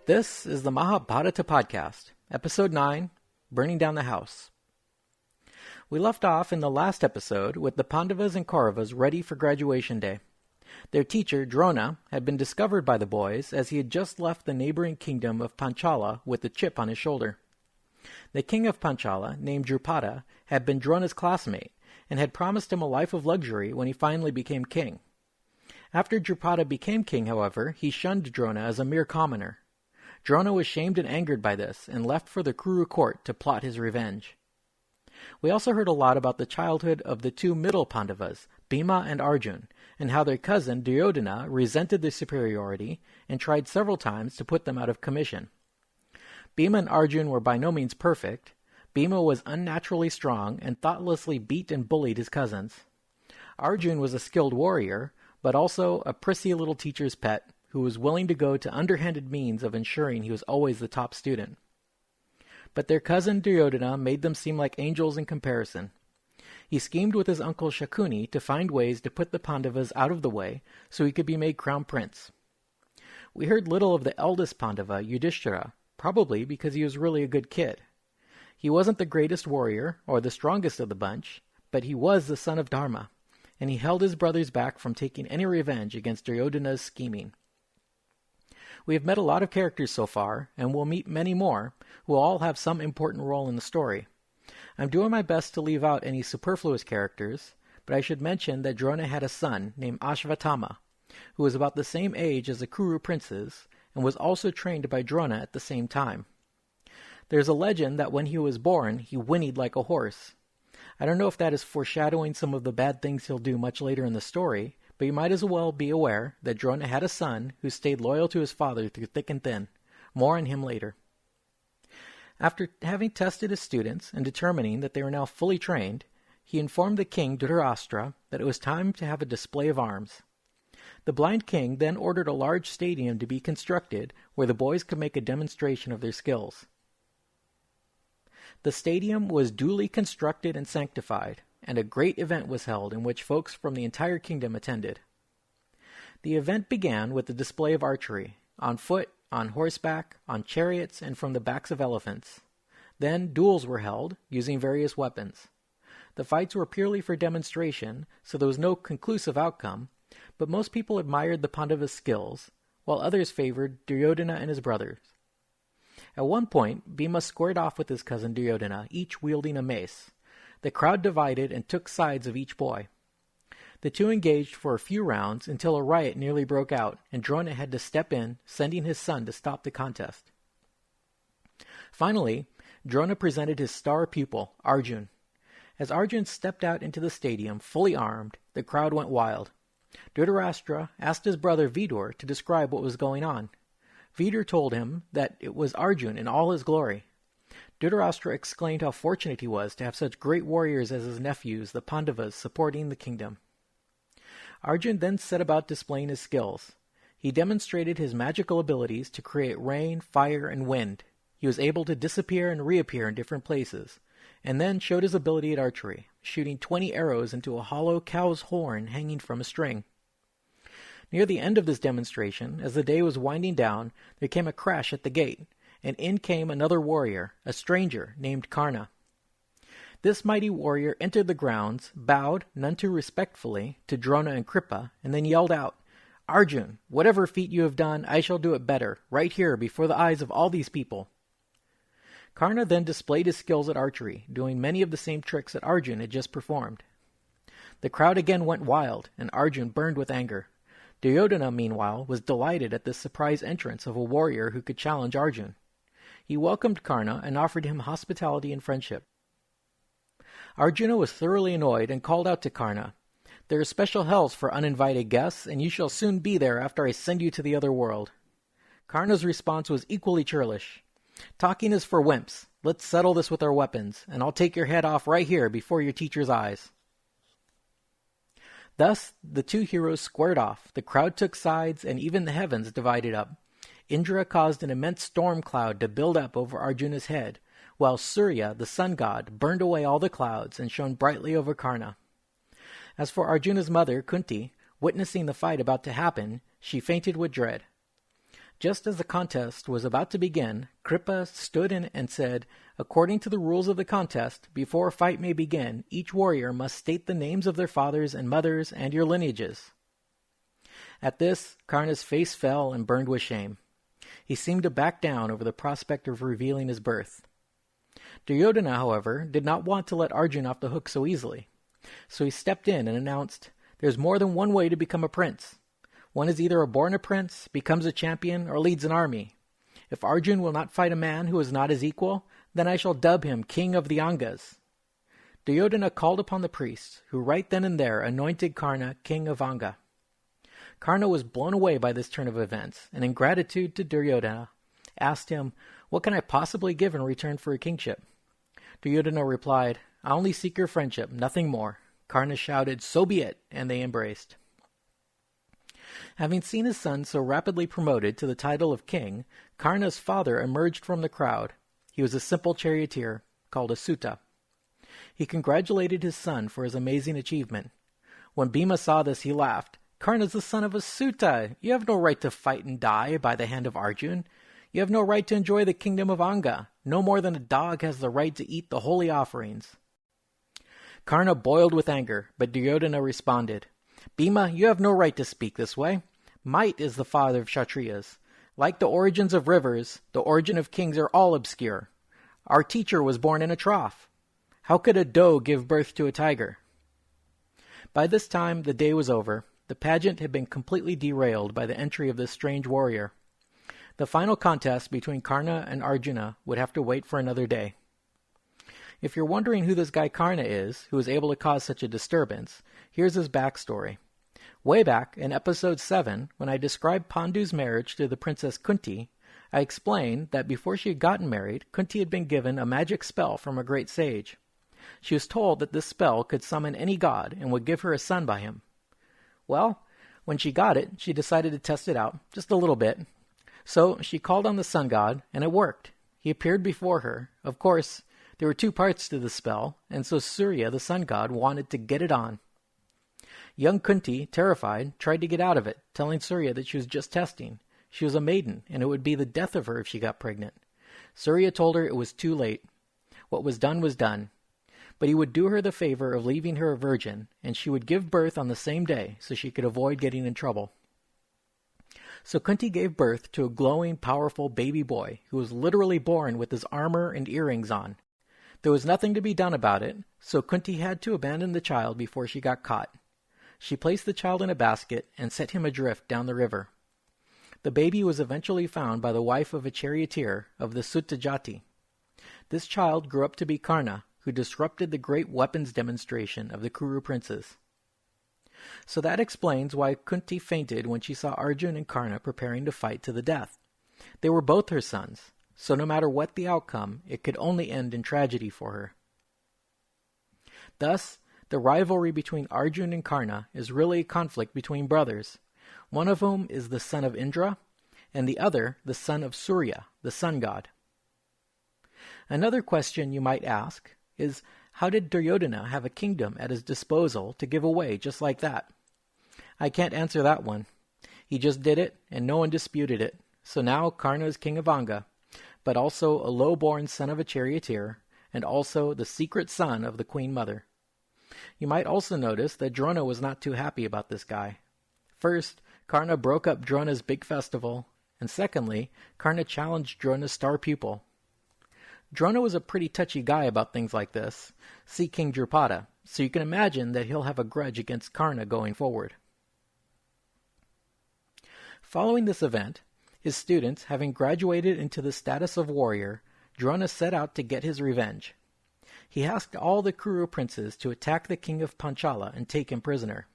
This is the Mahabharata podcast, Episode 9, Burning Down the House. We left off in the last episode with the Pandavas and Kauravas ready for graduation day. Their teacher, Drona, had been discovered by the boys as he had just left the neighboring kingdom of Panchala with a chip on his shoulder. The king of Panchala, named Drupada, had been Drona's classmate and had promised him a life of luxury when he finally became king. After Drupada became king, however, he shunned Drona as a mere commoner. Drona was shamed and angered by this, and left for the Kuru court to plot his revenge. We also heard a lot about the childhood of the two middle Pandavas, Bhima and Arjun, and how their cousin Duryodhana resented their superiority and tried several times to put them out of commission. Bhima and Arjun were by no means perfect. Bhima was unnaturally strong and thoughtlessly beat and bullied his cousins. Arjun was a skilled warrior, but also a prissy little teacher's pet, who was willing to go to underhanded means of ensuring he was always the top student. But their cousin Duryodhana made them seem like angels in comparison. He schemed with his uncle Shakuni to find ways to put the Pandavas out of the way so he could be made crown prince. We heard little of the eldest Pandava, Yudhishthira, probably because he was really a good kid. He wasn't the greatest warrior or the strongest of the bunch, but he was the son of Dharma, and he held his brothers back from taking any revenge against Duryodhana's scheming. We have met a lot of characters so far, and we'll meet many more, who will all have some important role in the story. I'm doing my best to leave out any superfluous characters, but I should mention that Drona had a son named Ashvatthama, who was about the same age as the Kuru princes, and was also trained by Drona at the same time. There's a legend that when he was born, he whinnied like a horse. I don't know if that is foreshadowing some of the bad things he'll do much later in the story, but you might as well be aware that Drona had a son who stayed loyal to his father through thick and thin. More on him later. After having tested his students and determining that they were now fully trained, he informed the king Dhritarashtra that it was time to have a display of arms. The blind king then ordered a large stadium to be constructed where the boys could make a demonstration of their skills. The stadium was duly constructed and sanctified, and a great event was held in which folks from the entire kingdom attended. The event began with a display of archery, on foot, on horseback, on chariots, and from the backs of elephants. Then duels were held, using various weapons. The fights were purely for demonstration, so there was no conclusive outcome, but most people admired the Pandavas' skills, while others favored Duryodhana and his brothers. At one point, Bhima squared off with his cousin Duryodhana, each wielding a mace. The crowd divided and took sides of each boy. The two engaged for a few rounds until a riot nearly broke out, and Drona had to step in, sending his son to stop the contest. Finally, Drona presented his star pupil, Arjun. As Arjun stepped out into the stadium, fully armed, the crowd went wild. Dhritarashtra asked his brother Vidur to describe what was going on. Vidur told him that it was Arjun in all his glory. Dhritarashtra exclaimed how fortunate he was to have such great warriors as his nephews, the Pandavas, supporting the kingdom. Arjun then set about displaying his skills. He demonstrated his magical abilities to create rain, fire, and wind. He was able to disappear and reappear in different places, and then showed his ability at archery, shooting 20 arrows into a hollow cow's horn hanging from a string. Near the end of this demonstration, as the day was winding down, there came a crash at the gate, and in came another warrior, a stranger named Karna. This mighty warrior entered the grounds, bowed, none too respectfully, to Drona and Kripa, and then yelled out, "Arjun, whatever feat you have done, I shall do it better, right here, before the eyes of all these people." Karna then displayed his skills at archery, doing many of the same tricks that Arjun had just performed. The crowd again went wild, and Arjun burned with anger. Duryodhana, meanwhile, was delighted at this surprise entrance of a warrior who could challenge Arjun. He welcomed Karna and offered him hospitality and friendship. Arjuna was thoroughly annoyed and called out to Karna, "There are special hells for uninvited guests, and you shall soon be there after I send you to the other world." Karna's response was equally churlish. "Talking is for wimps. Let's settle this with our weapons, and I'll take your head off right here before your teacher's eyes." Thus, the two heroes squared off, the crowd took sides, and even the heavens divided up. Indra caused an immense storm cloud to build up over Arjuna's head, while Surya, the sun god, burned away all the clouds and shone brightly over Karna. As for Arjuna's mother, Kunti, witnessing the fight about to happen, she fainted with dread. Just as the contest was about to begin, Kripa stood in and said, "According to the rules of the contest, before a fight may begin, each warrior must state the names of their fathers and mothers and your lineages." At this, Karna's face fell and burned with shame. He seemed to back down over the prospect of revealing his birth. Duryodhana, however, did not want to let Arjun off the hook so easily. So he stepped in and announced, "There's more than one way to become a prince. One is either born a prince, becomes a champion, or leads an army. If Arjun will not fight a man who is not his equal, then I shall dub him King of the Angas." Duryodhana called upon the priests, who right then and there anointed Karna King of Anga. Karna was blown away by this turn of events, and in gratitude to Duryodhana, asked him, "What can I possibly give in return for a kingship?" Duryodhana replied, "I only seek your friendship, nothing more." Karna shouted, "So be it," and they embraced. Having seen his son so rapidly promoted to the title of king, Karna's father emerged from the crowd. He was a simple charioteer, called a Suta. He congratulated his son for his amazing achievement. When Bhima saw this, he laughed. "Karna's the son of a Suta. You have no right to fight and die by the hand of Arjun. You have no right to enjoy the kingdom of Anga, no more than a dog has the right to eat the holy offerings." Karna boiled with anger, but Duryodhana responded, "Bhima, you have no right to speak this way. Might is the father of Kshatriyas. Like the origins of rivers, the origin of kings are all obscure. Our teacher was born in a trough. How could a doe give birth to a tiger?" By this time, the day was over. The pageant had been completely derailed by the entry of this strange warrior. The final contest between Karna and Arjuna would have to wait for another day. If you're wondering who this guy Karna is, who was able to cause such a disturbance, here's his backstory. Way back in episode 7, when I described Pandu's marriage to the princess Kunti, I explained that before she had gotten married, Kunti had been given a magic spell from a great sage. She was told that this spell could summon any god and would give her a son by him. Well, when she got it, she decided to test it out, just a little bit. So she called on the sun god, and it worked. He appeared before her. Of course, there were two parts to the spell, and so Surya, the sun god, wanted to get it on. Young Kunti, terrified, tried to get out of it, telling Surya that she was just testing. She was a maiden, and it would be the death of her if she got pregnant. Surya told her it was too late. What was done. But he would do her the favor of leaving her a virgin, and she would give birth on the same day so she could avoid getting in trouble. So Kunti gave birth to a glowing, powerful baby boy who was literally born with his armor and earrings on. There was nothing to be done about it, so Kunti had to abandon the child before she got caught. She placed the child in a basket and set him adrift down the river. The baby was eventually found by the wife of a charioteer of the Suta Jati. This child grew up to be Karna, who disrupted the great weapons demonstration of the Kuru princes. So that explains why Kunti fainted when she saw Arjun and Karna preparing to fight to the death. They were both her sons, so no matter what the outcome, it could only end in tragedy for her. Thus, the rivalry between Arjun and Karna is really a conflict between brothers, one of whom is the son of Indra, and the other the son of Surya, the sun god. Another question you might ask is, how did Duryodhana have a kingdom at his disposal to give away just like that? I can't answer that one. He just did it, and no one disputed it. So now Karna is king of Anga, but also a low-born son of a charioteer, and also the secret son of the queen mother. You might also notice that Drona was not too happy about this guy. First, Karna broke up Drona's big festival, and secondly, Karna challenged Drona's star pupil. Drona was a pretty touchy guy about things like this. See King Drupada, so you can imagine that he'll have a grudge against Karna going forward. Following this event, his students, having graduated into the status of warrior, Drona set out to get his revenge. He asked all the Kuru princes to attack the king of Panchala and take him prisoner.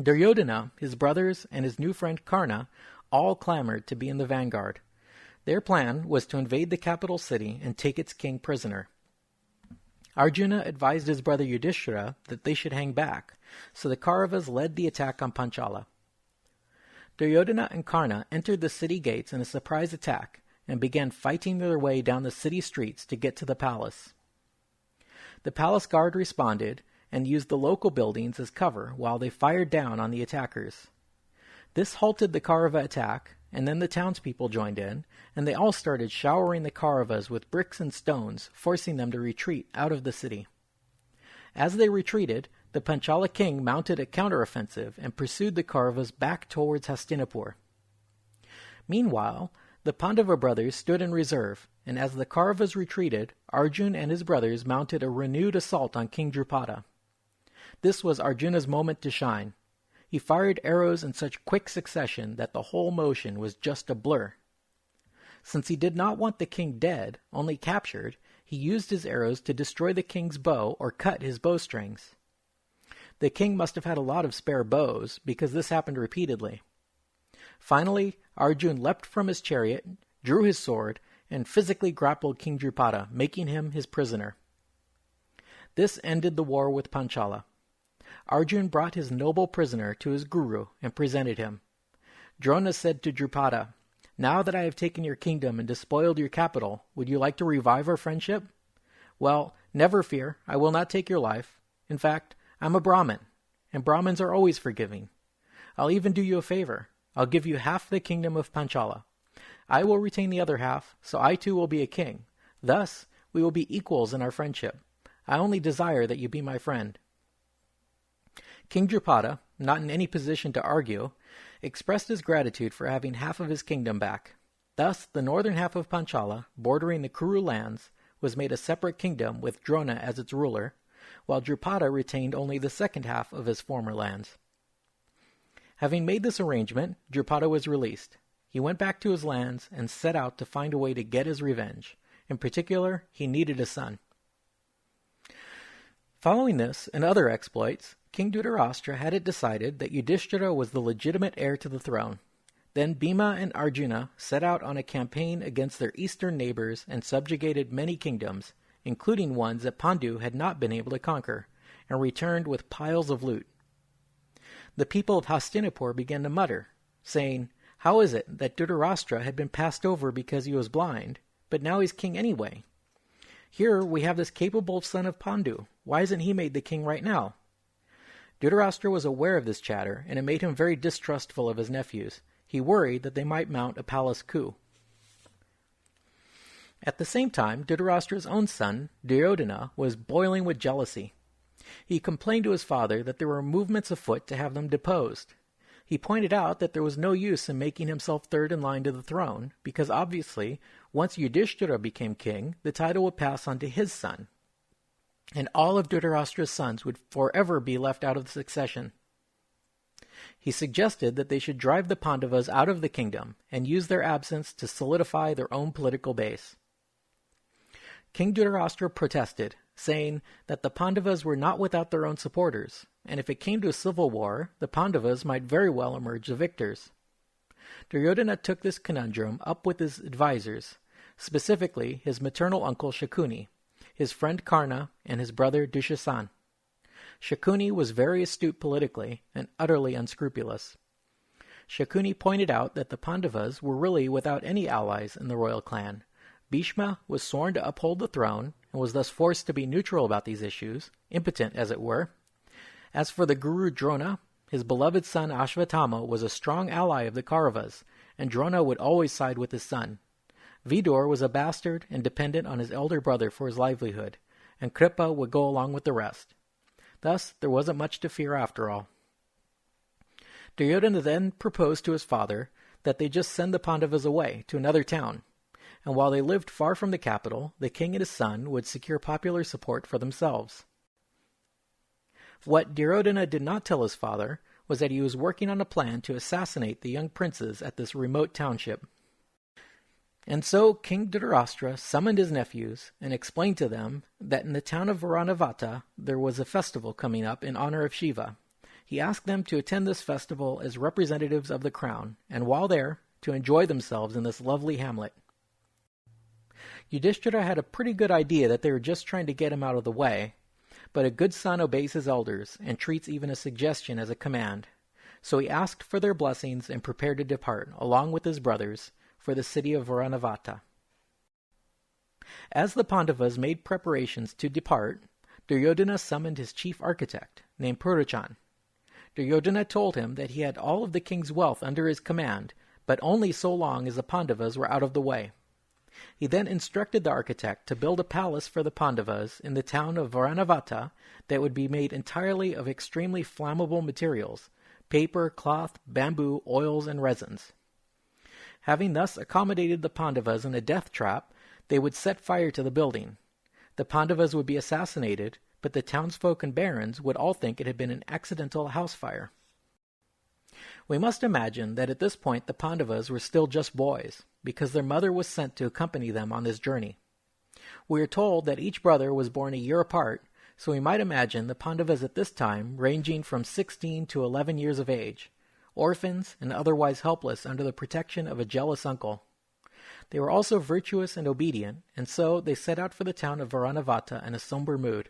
Duryodhana, his brothers, and his new friend Karna all clamored to be in the vanguard. Their plan was to invade the capital city and take its king prisoner. Arjuna advised his brother Yudhishthira that they should hang back, so the Kauravas led the attack on Panchala. Duryodhana and Karna entered the city gates in a surprise attack and began fighting their way down the city streets to get to the palace. The palace guard responded and used the local buildings as cover while they fired down on the attackers. This halted the Kaurava attack, and then the townspeople joined in, and they all started showering the Kauravas with bricks and stones, forcing them to retreat out of the city. As they retreated, the Panchala king mounted a counteroffensive and pursued the Kauravas back towards Hastinapur. Meanwhile, the Pandava brothers stood in reserve, and as the Kauravas retreated, Arjun and his brothers mounted a renewed assault on King Drupada. This was Arjuna's moment to shine. He fired arrows in such quick succession that the whole motion was just a blur. Since he did not want the king dead, only captured, he used his arrows to destroy the king's bow or cut his bowstrings. The king must have had a lot of spare bows, because this happened repeatedly. Finally, Arjun leapt from his chariot, drew his sword, and physically grappled King Drupada, making him his prisoner. This ended the war with Panchala. Arjun brought his noble prisoner to his guru and presented him. Drona said to Drupada, "Now that I have taken your kingdom and despoiled your capital, would you like to revive our friendship? Well, never fear, I will not take your life. In fact, I'm a Brahmin, and Brahmins are always forgiving. I'll even do you a favor. I'll give you half the kingdom of Panchala. I will retain the other half, so I too will be a king. Thus, we will be equals in our friendship. I only desire that you be my friend." King Drupada, not in any position to argue, expressed his gratitude for having half of his kingdom back. Thus, the northern half of Panchala, bordering the Kuru lands, was made a separate kingdom with Drona as its ruler, while Drupada retained only the second half of his former lands. Having made this arrangement, Drupada was released. He went back to his lands and set out to find a way to get his revenge. In particular, he needed a son. Following this and other exploits, King Dhritarashtra had it decided that Yudhishthira was the legitimate heir to the throne. Then Bhima and Arjuna set out on a campaign against their eastern neighbors and subjugated many kingdoms, including ones that Pandu had not been able to conquer, and returned with piles of loot. The people of Hastinapur began to mutter, saying, "How is it that Dhritarashtra had been passed over because he was blind, but now he's king anyway? Here we have this capable son of Pandu. Why isn't he made the king right now?" Dhritarashtra was aware of this chatter, and it made him very distrustful of his nephews. He worried that they might mount a palace coup. At the same time, Dhritarashtra's own son, Duryodhana, was boiling with jealousy. He complained to his father that there were movements afoot to have them deposed. He pointed out that there was no use in making himself third in line to the throne, because obviously, once Yudhishthira became king, the title would pass on to his son, and all of Dhritarashtra's sons would forever be left out of the succession. He suggested that they should drive the Pandavas out of the kingdom and use their absence to solidify their own political base. King Dhritarashtra protested, saying that the Pandavas were not without their own supporters, and if it came to a civil war, the Pandavas might very well emerge the victors. Duryodhana took this conundrum up with his advisors, specifically his maternal uncle Shakuni, his friend Karna, and his brother Dushasana. Shakuni was very astute politically and utterly unscrupulous. Shakuni pointed out that the Pandavas were really without any allies in the royal clan. Bhishma was sworn to uphold the throne and was thus forced to be neutral about these issues, impotent as it were. As for the Guru Drona, his beloved son Ashvatthama was a strong ally of the Kauravas, and Drona would always side with his son. Vidur was a bastard and dependent on his elder brother for his livelihood, and Kripa would go along with the rest. Thus, there wasn't much to fear after all. Duryodhana then proposed to his father that they just send the Pandavas away to another town, and while they lived far from the capital, the king and his son would secure popular support for themselves. What Duryodhana did not tell his father was that he was working on a plan to assassinate the young princes at this remote township. And so King Dhritarashtra summoned his nephews and explained to them that in the town of Varanavata there was a festival coming up in honor of Shiva. He asked them to attend this festival as representatives of the crown, and while there, to enjoy themselves in this lovely hamlet. Yudhishthira had a pretty good idea that they were just trying to get him out of the way, but a good son obeys his elders and treats even a suggestion as a command. So he asked for their blessings and prepared to depart, along with his brothers, for the city of Varanavata. As the Pandavas made preparations to depart, Duryodhana summoned his chief architect, named Purochan. Duryodhana told him that he had all of the king's wealth under his command, but only so long as the Pandavas were out of the way. He then instructed the architect to build a palace for the Pandavas in the town of Varanavata that would be made entirely of extremely flammable materials: paper, cloth, bamboo, oils, and resins. Having thus accommodated the Pandavas in a death trap, they would set fire to the building. The Pandavas would be assassinated, but the townsfolk and barons would all think it had been an accidental house fire. We must imagine that at this point the Pandavas were still just boys, because their mother was sent to accompany them on this journey. We are told that each brother was born a year apart, so we might imagine the Pandavas at this time ranging from 16 to 11 years of age, orphans and otherwise helpless under the protection of a jealous uncle. They were also virtuous and obedient, and so they set out for the town of Varanavata in a somber mood.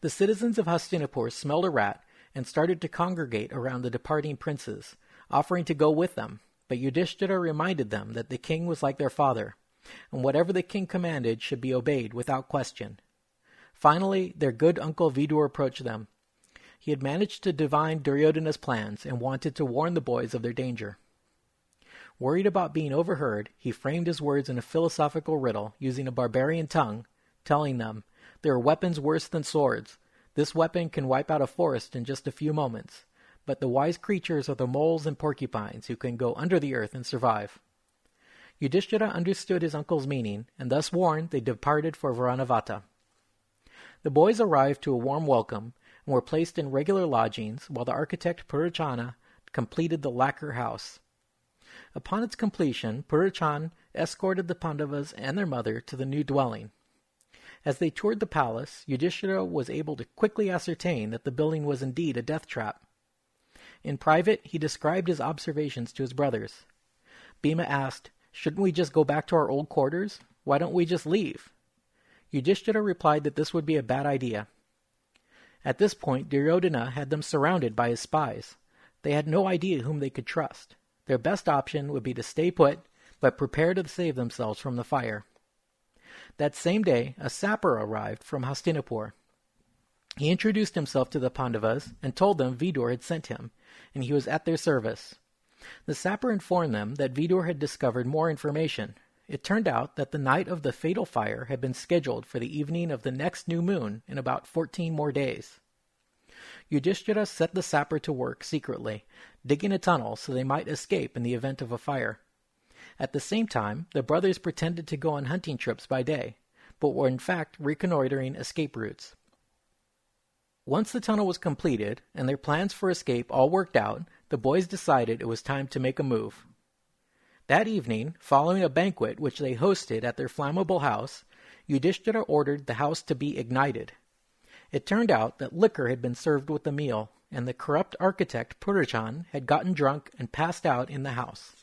The citizens of Hastinapur smelled a rat and started to congregate around the departing princes, offering to go with them, but Yudhishthira reminded them that the king was like their father, and whatever the king commanded should be obeyed without question. Finally, their good uncle Vidur approached them. He had managed to divine Duryodhana's plans and wanted to warn the boys of their danger. Worried about being overheard, he framed his words in a philosophical riddle using a barbarian tongue, telling them, "There are weapons worse than swords. This weapon can wipe out a forest in just a few moments, but the wise creatures are the moles and porcupines who can go under the earth and survive." Yudhishthira understood his uncle's meaning, and thus warned, they departed for Varanavata. The boys arrived to a warm welcome and were placed in regular lodgings while the architect Purachana completed the lacquer house. Upon its completion, Purachan escorted the Pandavas and their mother to the new dwelling. As they toured the palace, Yudhishthira was able to quickly ascertain that the building was indeed a death trap. In private, he described his observations to his brothers. Bhima asked, "Shouldn't we just go back to our old quarters? Why don't we just leave?" Yudhishthira replied that this would be a bad idea. At this point, Duryodhana had them surrounded by his spies. They had no idea whom they could trust. Their best option would be to stay put, but prepare to save themselves from the fire. That same day, a sapper arrived from Hastinapur. He introduced himself to the Pandavas and told them Vidur had sent him, and he was at their service. The sapper informed them that Vidur had discovered more information. It turned out that the night of the fatal fire had been scheduled for the evening of the next new moon in about 14 more days. Yudhishthira set the sapper to work secretly, digging a tunnel so they might escape in the event of a fire. At the same time, the brothers pretended to go on hunting trips by day, but were in fact reconnoitering escape routes. Once the tunnel was completed and their plans for escape all worked out, the boys decided it was time to make a move. That evening, following a banquet which they hosted at their flammable house, Yudhishthira ordered the house to be ignited. It turned out that liquor had been served with the meal, and the corrupt architect Purachan had gotten drunk and passed out in the house.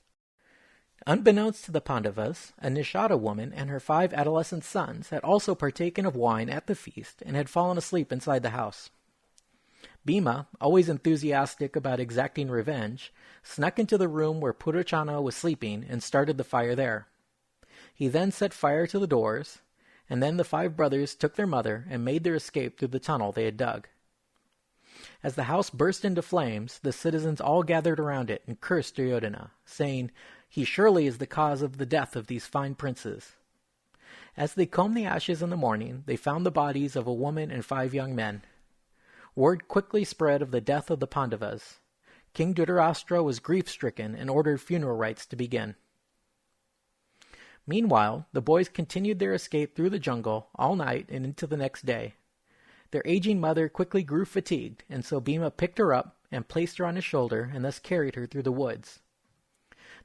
Unbeknownst to the Pandavas, a Nishada woman and her 5 adolescent sons had also partaken of wine at the feast and had fallen asleep inside the house. Bhima, always enthusiastic about exacting revenge, snuck into the room where Purachana was sleeping and started the fire there. He then set fire to the doors, and then the 5 brothers took their mother and made their escape through the tunnel they had dug. As the house burst into flames, the citizens all gathered around it and cursed Duryodhana, saying, "He surely is the cause of the death of these fine princes." As they combed the ashes in the morning, they found the bodies of a woman and 5 young men. Word quickly spread of the death of the Pandavas. King Dhritarashtra was grief-stricken and ordered funeral rites to begin. Meanwhile, the boys continued their escape through the jungle all night and into the next day. Their aging mother quickly grew fatigued, and so Bhima picked her up and placed her on his shoulder and thus carried her through the woods.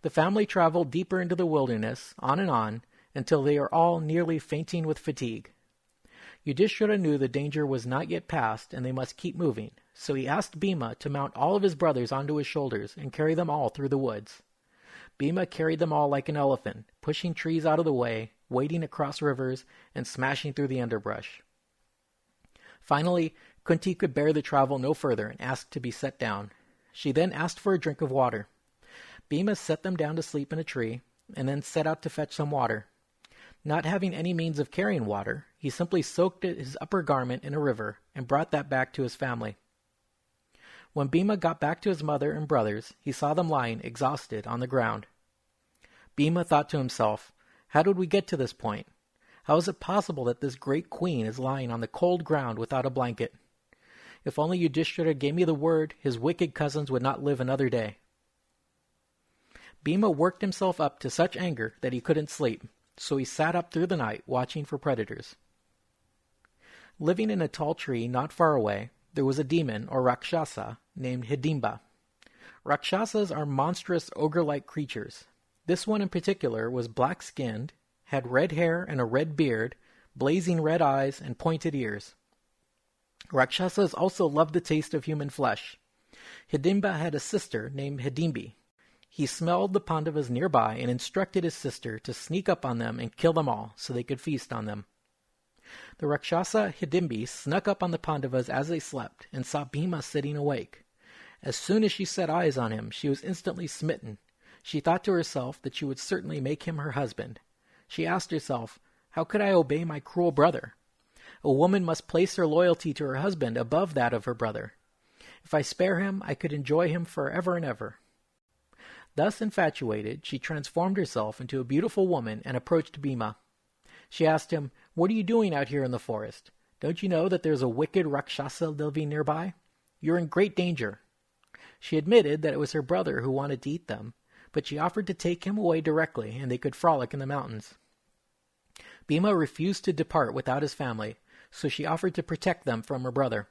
The family traveled deeper into the wilderness, on, until they are all nearly fainting with fatigue. Yudhishthira knew the danger was not yet past and they must keep moving, so he asked Bhima to mount all of his brothers onto his shoulders and carry them all through the woods. Bhima carried them all like an elephant, pushing trees out of the way, wading across rivers, and smashing through the underbrush. Finally, Kunti could bear the travel no further and asked to be set down. She then asked for a drink of water. Bhima set them down to sleep in a tree, and then set out to fetch some water. Not having any means of carrying water, he simply soaked his upper garment in a river and brought that back to his family. When Bhima got back to his mother and brothers, he saw them lying exhausted on the ground. Bhima thought to himself, "How did we get to this point? How is it possible that this great queen is lying on the cold ground without a blanket? If only Yudhishthira gave me the word, his wicked cousins would not live another day." Bhima worked himself up to such anger that he couldn't sleep, so he sat up through the night watching for predators. Living in a tall tree not far away, there was a demon, or Rakshasa, named Hidimba. Rakshasas are monstrous ogre-like creatures. This one in particular was black-skinned, had red hair and a red beard, blazing red eyes, and pointed ears. Rakshasas also loved the taste of human flesh. Hidimba had a sister named Hidimbi. He smelled the Pandavas nearby and instructed his sister to sneak up on them and kill them all so they could feast on them. The Rakshasa Hidimbi snuck up on the Pandavas as they slept and saw Bhima sitting awake. As soon as she set eyes on him, she was instantly smitten. She thought to herself that she would certainly make him her husband. She asked herself, "How could I obey my cruel brother? A woman must place her loyalty to her husband above that of her brother. If I spare him, I could enjoy him forever and ever." Thus infatuated, she transformed herself into a beautiful woman and approached Bhima. She asked him, "What are you doing out here in the forest? Don't you know that there's a wicked Rakshasa living nearby? You're in great danger." She admitted that it was her brother who wanted to eat them, but she offered to take him away directly and they could frolic in the mountains. Bhima refused to depart without his family, so she offered to protect them from her brother.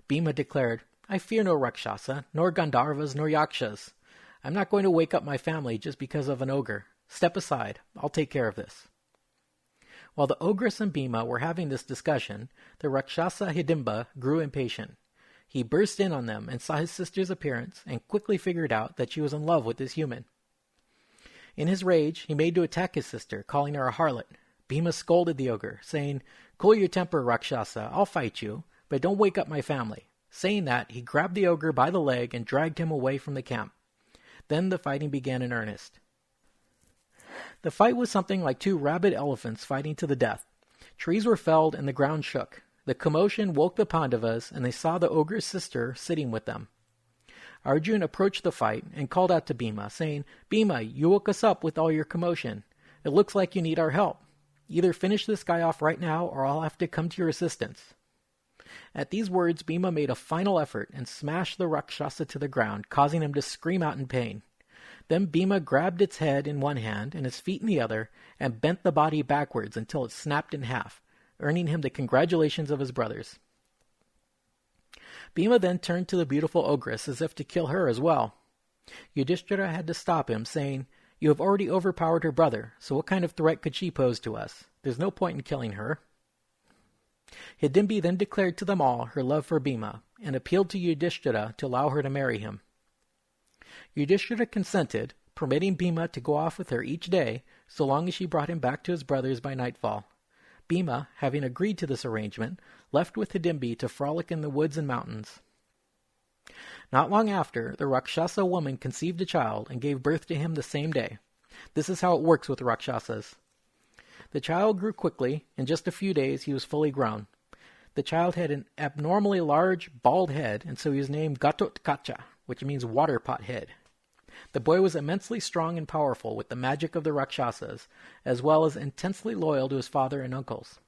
Bhima declared, "I fear no Rakshasa, nor Gandharvas, nor Yakshas. I'm not going to wake up my family just because of an ogre. Step aside. I'll take care of this." While the ogress and Bhima were having this discussion, the Rakshasa Hidimba grew impatient. He burst in on them and saw his sister's appearance and quickly figured out that she was in love with this human. In his rage, he made to attack his sister, calling her a harlot. Bhima scolded the ogre, saying, "Cool your temper, Rakshasa. I'll fight you, but don't wake up my family." Saying that, he grabbed the ogre by the leg and dragged him away from the camp. Then the fighting began in earnest. The fight was something like two rabid elephants fighting to the death. Trees were felled and the ground shook. The commotion woke the Pandavas, and they saw the ogre's sister sitting with them. Arjun approached the fight and called out to Bhima, saying, "Bhima, you woke us up with all your commotion. It looks like you need our help. Either finish this guy off right now, or I'll have to come to your assistance." At these words, Bhima made a final effort and smashed the Rakshasa to the ground, causing him to scream out in pain. Then Bhima grabbed its head in one hand and its feet in the other, and bent the body backwards until it snapped in half, earning him the congratulations of his brothers. Bhima then turned to the beautiful ogress as if to kill her as well. Yudhishthira had to stop him, saying, "You have already overpowered her brother, so what kind of threat could she pose to us? There's no point in killing her." Hidimbi then declared to them all her love for Bhima, and appealed to Yudhishthira to allow her to marry him. Yudhishthira consented, permitting Bhima to go off with her each day, so long as she brought him back to his brothers by nightfall. Bhima, having agreed to this arrangement, left with Hidimbi to frolic in the woods and mountains. Not long after, the Rakshasa woman conceived a child and gave birth to him the same day. This is how it works with Rakshasas. The child grew quickly. In just a few days, he was fully grown. The child had an abnormally large, bald head, and so he was named Gatotkacha, which means water pot head. The boy was immensely strong and powerful with the magic of the Rakshasas, as well as intensely loyal to his father and uncles.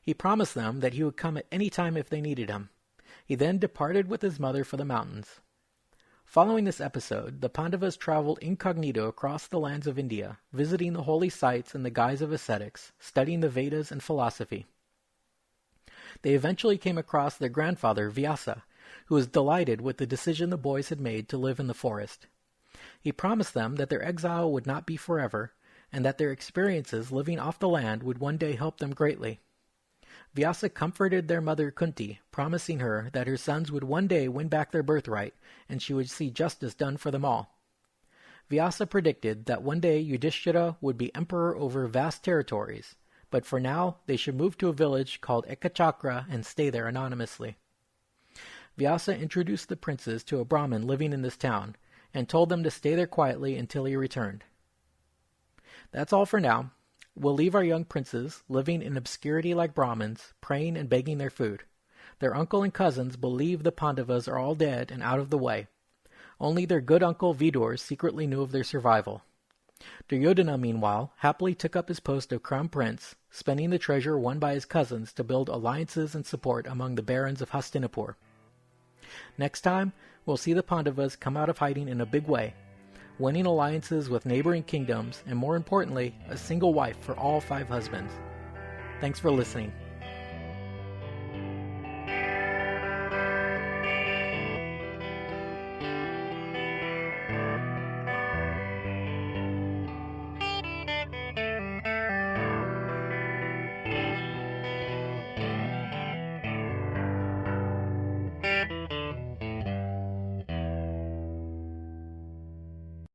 He promised them that he would come at any time if they needed him. He then departed with his mother for the mountains. Following this episode, the Pandavas traveled incognito across the lands of India, visiting the holy sites in the guise of ascetics, studying the Vedas and philosophy. They eventually came across their grandfather, Vyasa, who was delighted with the decision the boys had made to live in the forest. He promised them that their exile would not be forever, and that their experiences living off the land would one day help them greatly. Vyasa comforted their mother Kunti, promising her that her sons would one day win back their birthright, and she would see justice done for them all. Vyasa predicted that one day Yudhishthira would be emperor over vast territories, but for now they should move to a village called Ekachakra and stay there anonymously. Vyasa introduced the princes to a Brahmin living in this town, and told them to stay there quietly until he returned. That's all for now. We'll leave our young princes living in obscurity like Brahmins, praying and begging their food. Their uncle and cousins believe the Pandavas are all dead and out of the way. Only their good uncle Vidur secretly knew of their survival. Duryodhana, meanwhile, happily took up his post of crown prince, spending the treasure won by his cousins to build alliances and support among the barons of Hastinapur. Next time, we'll see the Pandavas come out of hiding in a big way, winning alliances with neighboring kingdoms and, more importantly, a single wife for all 5 husbands. Thanks for listening.